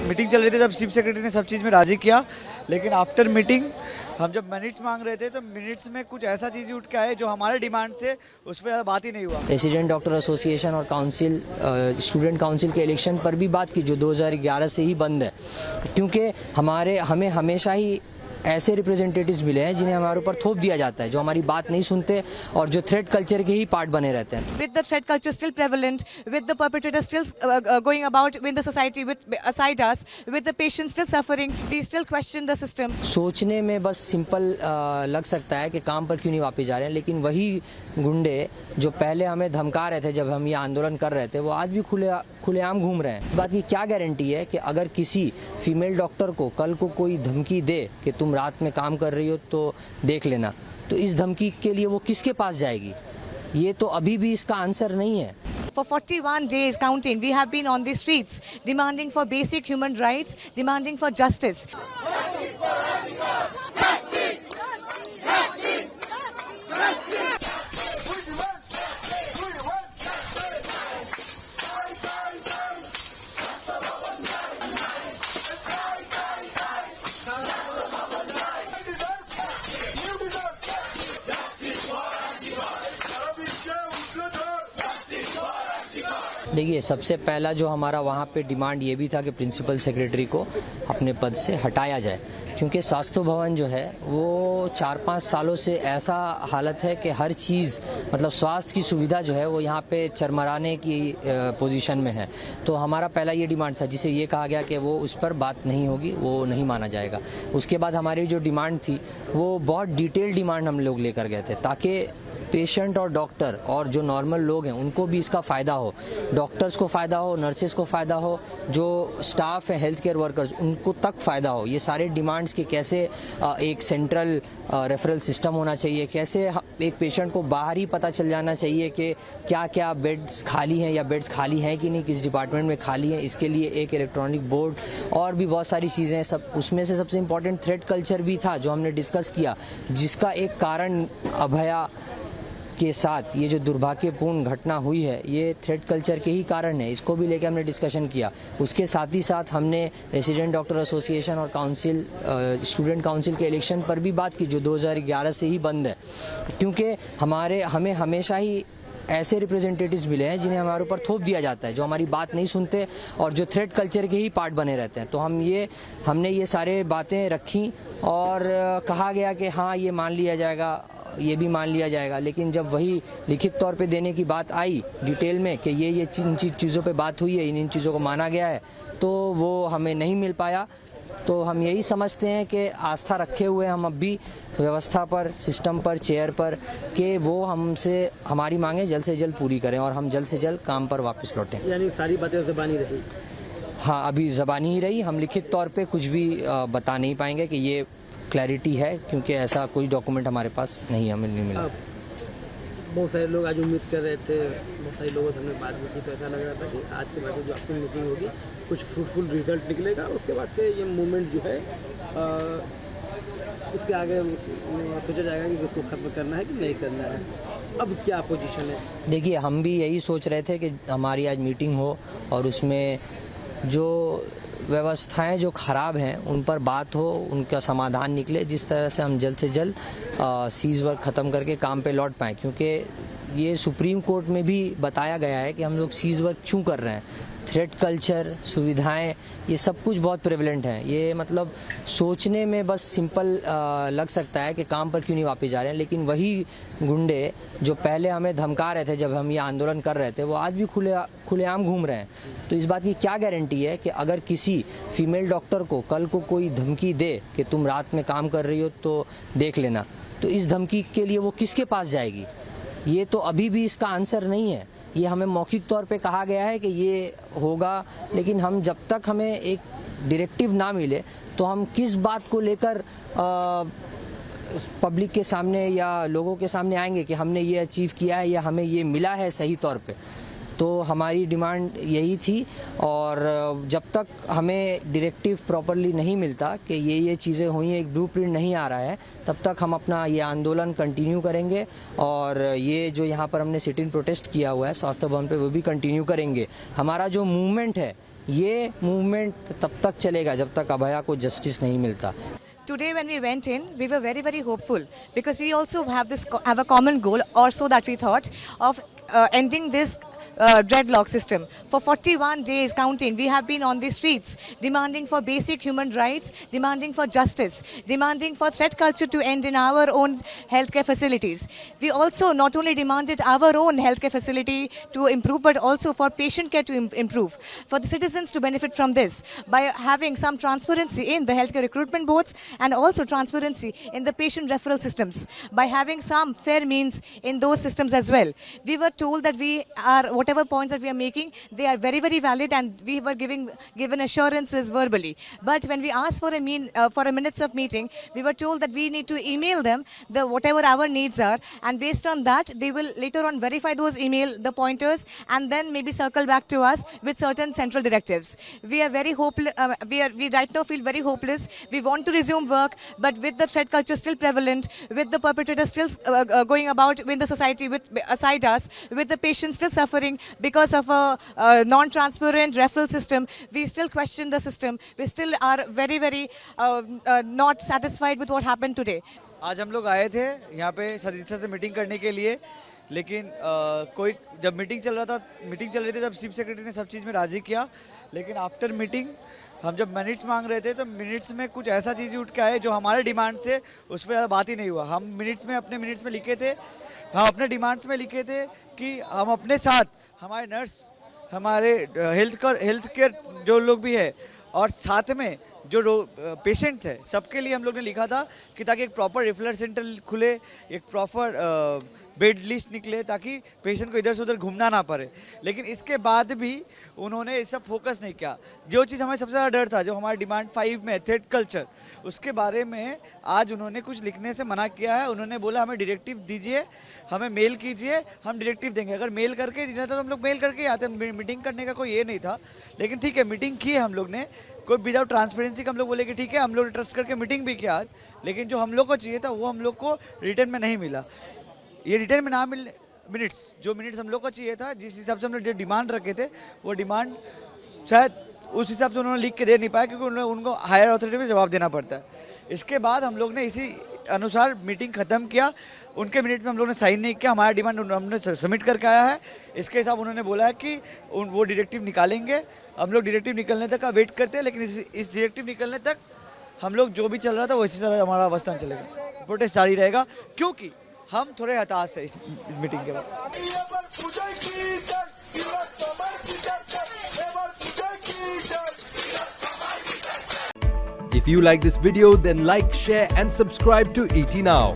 Meeting चल रही थी तब चीफ सेक्रेटरी ने सब चीज़ में राजी किया, लेकिन आफ्टर मीटिंग हम जब मिनट्स मांग रहे थे तो मिनट्स में कुछ ऐसा चीज़ उठ के आए जो हमारे डिमांड से उस पर बात ही नहीं हुआ। रेसिडेंट डॉक्टर एसोसिएशन और काउंसिल स्टूडेंट काउंसिल के इलेक्शन पर भी बात की जो 2011 से ही बंद है, क्योंकि हमें हमेशा ही ऐसे रिप्रेजेंटेटिव्स मिले हैं जिन्हें हमारे ऊपर थोप दिया जाता है, जो हमारी बात नहीं सुनते और जो थ्रेट कल्चर के ही पार्ट बने रहते हैं। With the threat culture still prevalent, with the perpetrators still going about in the society with aside us, with the patients still suffering, we still question the system. सोचने में बस simple लग सकता है कि काम पर क्यों नहीं वापस जा रहे हैं, लेकिन वही गुंडे जो पहले हमें धमका रहे थे जब हम ये आंदोलन कर रहे थे, वो आज भी खुलेआम घूम रहे हैं। इस बात की क्या गारंटी है कि अगर किसी फीमेल डॉक्टर को कल को कोई धमकी दे कि तुम रात में काम कर रही हो तो देख लेना, तो इस धमकी के लिए वो किसके पास जाएगी? ये तो अभी भी इसका आंसर नहीं है। For 41 days counting, we have been on the streets demanding for basic human rights, demanding for justice. देखिए, सबसे पहला जो हमारा वहाँ पे डिमांड ये भी था कि प्रिंसिपल सेक्रेटरी को अपने पद से हटाया जाए, क्योंकि स्वास्थ्य भवन जो है वो 4-5 सालों से ऐसा हालत है कि हर चीज़ मतलब स्वास्थ्य की सुविधा जो है वो यहाँ पे चरमराने की पोजीशन में है। तो हमारा पहला ये डिमांड था, जिसे ये कहा गया कि वो उस पर बात नहीं होगी, वो नहीं माना जाएगा। उसके बाद हमारी जो डिमांड थी वो बहुत डिटेल डिमांड हम लोग लेकर गए थे, ताकि पेशेंट और डॉक्टर और जो नॉर्मल लोग हैं उनको भी इसका फ़ायदा हो, डॉक्टर्स को फ़ायदा हो, नर्सेस को फ़ायदा हो, जो स्टाफ है हेल्थ केयर वर्कर्स उनको तक फ़ायदा हो। ये सारे डिमांड्स के कैसे एक सेंट्रल रेफरल सिस्टम होना चाहिए, कैसे एक पेशेंट को बाहर ही पता चल जाना चाहिए कि क्या क्या बेड्स खाली हैं या बेड्स खाली हैं कि नहीं, किस डिपार्टमेंट में खाली हैं, इसके लिए एक इलेक्ट्रॉनिक बोर्ड और भी बहुत सारी चीज़ें हैं। सब उसमें से सबसे इम्पॉर्टेंट थ्रेट कल्चर भी था जो हमने डिस्कस किया, जिसका एक कारण अभया के साथ ये जो दुर्भाग्यपूर्ण घटना हुई है ये थ्रेट कल्चर के ही कारण है। इसको भी लेकर हमने डिस्कशन किया। उसके साथ ही साथ हमने रेसिडेंट डॉक्टर एसोसिएशन और काउंसिल स्टूडेंट काउंसिल के इलेक्शन पर भी बात की जो 2011 से ही बंद है, क्योंकि हमें हमेशा ही ऐसे रिप्रेजेंटेटिव्स मिले हैं जिन्हें हमारे ऊपर थोप दिया जाता है, जो हमारी बात नहीं सुनते और जो थ्रेट कल्चर के ही पार्ट बने रहते हैं। तो हमने ये सारे बातें रखी और कहा गया कि हाँ ये मान लिया जाएगा, ये भी मान लिया जाएगा, लेकिन जब वही लिखित तौर पे देने की बात आई डिटेल में कि ये चीज़ों पे बात हुई है, इन चीज़ों को माना गया है, तो वो हमें नहीं मिल पाया। तो हम यही समझते हैं कि आस्था रखे हुए हम अब भी व्यवस्था पर, सिस्टम पर, चेयर पर, कि वो हमसे हमारी मांगें जल्द से जल्द पूरी करें और हम जल्द से जल्द काम पर वापस लौटें। यानी सारी बातें ज़बानी रही? हाँ, अभी ज़बानी ही रही, हम लिखित तौर पे कुछ भी बता नहीं पाएंगे कि ये क्लैरिटी है, क्योंकि ऐसा कोई डॉक्यूमेंट हमारे पास हमें नहीं मिला। बहुत सारे लोग आज उम्मीद कर रहे थे, बहुत सारे लोगों से हमने बात की तो ऐसा लग रहा था कि आज के बाद जो आपकी मीटिंग होगी कुछ फ्रूटफुल रिजल्ट निकलेगा, उसके बाद से ये मूवमेंट जो है उसके आगे सोचा जाएगा कि उसको ख़त्म करना है कि नहीं करना है। अब क्या पोजीशन है? देखिए, हम भी यही सोच रहे थे कि हमारी आज मीटिंग हो और उसमें जो व्यवस्थाएं जो ख़राब हैं उन पर बात हो, उनका समाधान निकले, जिस तरह से हम जल्द से जल्द सीज वर्क ख़त्म करके काम पे लौट पाएँ, क्योंकि ये सुप्रीम कोर्ट में भी बताया गया है कि हम लोग सीज वर्क क्यों कर रहे हैं। थ्रेट कल्चर, सुविधाएं, ये सब कुछ बहुत प्रेवलेंट हैं। ये मतलब सोचने में बस सिंपल लग सकता है कि काम पर क्यों नहीं वापस जा रहे हैं, लेकिन वही गुंडे जो पहले हमें धमका रहे थे जब हम ये आंदोलन कर रहे थे, वो आज भी खुलेआम घूम रहे हैं। तो इस बात की क्या गारंटी है कि अगर किसी फीमेल डॉक्टर को कल को कोई धमकी दे कि तुम रात में काम कर रही हो तो देख लेना, तो इस धमकी के लिए वो किसके पास जाएगी? ये तो अभी भी इसका आंसर नहीं है। ये हमें मौखिक तौर पे कहा गया है कि ये होगा, लेकिन हम जब तक हमें एक डायरेक्टिव ना मिले तो हम किस बात को लेकर पब्लिक के सामने या लोगों के सामने आएंगे कि हमने ये अचीव किया है या हमें ये मिला है सही तौर पे। तो हमारी डिमांड यही थी। और जब तक हमें डायरेक्टिव प्रॉपरली नहीं मिलता कि ये चीज़ें हुई हैं, एक ब्लूप्रिंट नहीं आ रहा है, तब तक हम अपना ये आंदोलन कंटिन्यू करेंगे। और ये जो यहाँ पर हमने सिट इन प्रोटेस्ट किया हुआ है स्वास्थ्य भवन पे, वो भी कंटिन्यू करेंगे। हमारा जो मूवमेंट है, ये मूवमेंट तब तक चलेगा जब तक अभया को जस्टिस नहीं मिलता। Today when we went in, we were very, very hopeful because we also have a common goal, or so that we thought, of ending this dreadlock system. For 41 days counting, we have been on the streets demanding for basic human rights, demanding for justice, demanding for threat culture to end in our own healthcare facilities. We also not only demanded our own healthcare facility to improve, but also for patient care to improve, for the citizens to benefit from this by having some transparency in the healthcare recruitment boards and also transparency in the patient referral systems, by having some fair means in those systems as well. We were told that whatever points that we are making, they are very, very valid, and we were given assurances verbally. But when we asked for a minutes of meeting, we were told that we need to email them whatever our needs are, and based on that, they will later on verify those the pointers, and then maybe circle back to us with certain central directives. We are very hopeless. We right now feel very hopeless. We want to resume work, but with the threat culture still prevalent, with the perpetrators still going about in the society aside us, with the patients still suffering because of a non-transparent referral system, we still question the system. We still are very, very not satisfied with what happened today. आज हम लोग आए थे यहाँ पे सदस्यों से meeting करने के लिए, लेकिन कोई जब मीटिंग चल रही थी तब चीफ सेक्रेटरी ने सब चीज़ में राज़ी किया, लेकिन आफ्टर मीटिंग हम जब मिनट्स मांग रहे थे तो मिनट्स में कुछ ऐसा चीज़ उठ के आए जो हमारे डिमांड से उस पर ज़्यादा बात ही नहीं हुआ। हम अपने मिनट्स में लिखे थे, हम अपने डिमांड्स में लिखे थे कि हम अपने साथ हमारे नर्स, हमारे हेल्थ केयर जो लोग भी है, और साथ में जो पेशेंट्स है, सबके लिए हम लोग ने लिखा था कि ताकि एक प्रॉपर रेफरल सेंटर खुले, एक प्रॉपर बेड लिस्ट निकले, ताकि पेशेंट को इधर से उधर घूमना ना पड़े। लेकिन इसके बाद भी उन्होंने इस सब फोकस नहीं किया। जो चीज़ हमें सबसे ज़्यादा डर था, जो हमारे डिमांड 5 में थ्रेट कल्चर, उसके बारे में आज उन्होंने कुछ लिखने से मना किया है। उन्होंने बोला हमें डायरेक्टिव दीजिए, हमें मेल कीजिए, हम डायरेक्टिव देंगे। अगर मेल करके नहीं था तो हम लोग मेल करके आते, मीटिंग करने का कोई ये नहीं था। लेकिन ठीक है, मीटिंग की है हम लोग ने, कोई विदाउट ट्रांसपेरेंसी का हम लोग बोले कि ठीक है, हम लोग ट्रस्ट करके मीटिंग भी किया आज, लेकिन जो हम लोग को चाहिए था वो हम लोग को रिटर्न में नहीं मिला। ये रिटर्न में ना मिलने मिनट्स हम लोग को चाहिए था, जिस हिसाब से हम लोग जो डिमांड रखे थे, वो डिमांड शायद उस हिसाब से उन्होंने लिख के दे नहीं पाया, क्योंकि उनको हायर अथॉरिटी में जवाब देना पड़ता है। इसके बाद हम लोग ने इसी अनुसार मीटिंग ख़त्म किया। उनके मिनट में हम लोग ने साइन नहीं किया, हमारा डिमांड हमने सबमिट करके आया है। इसके हिसाब उन्होंने बोला है कि वो डायरेक्टिव निकालेंगे। हम लोग डायरेक्टिव निकलने तक का वेट करते हैं, लेकिन इस डायरेक्टिव निकलने तक हम लोग जो भी चल रहा था वैसे तरह हमारा अवस्था चलेगा, प्रोटेस्ट जारी रहेगा, क्योंकि हम थोड़े हताश है इस मीटिंग के बाद। If you like this video, then like, share and subscribe to ET Now.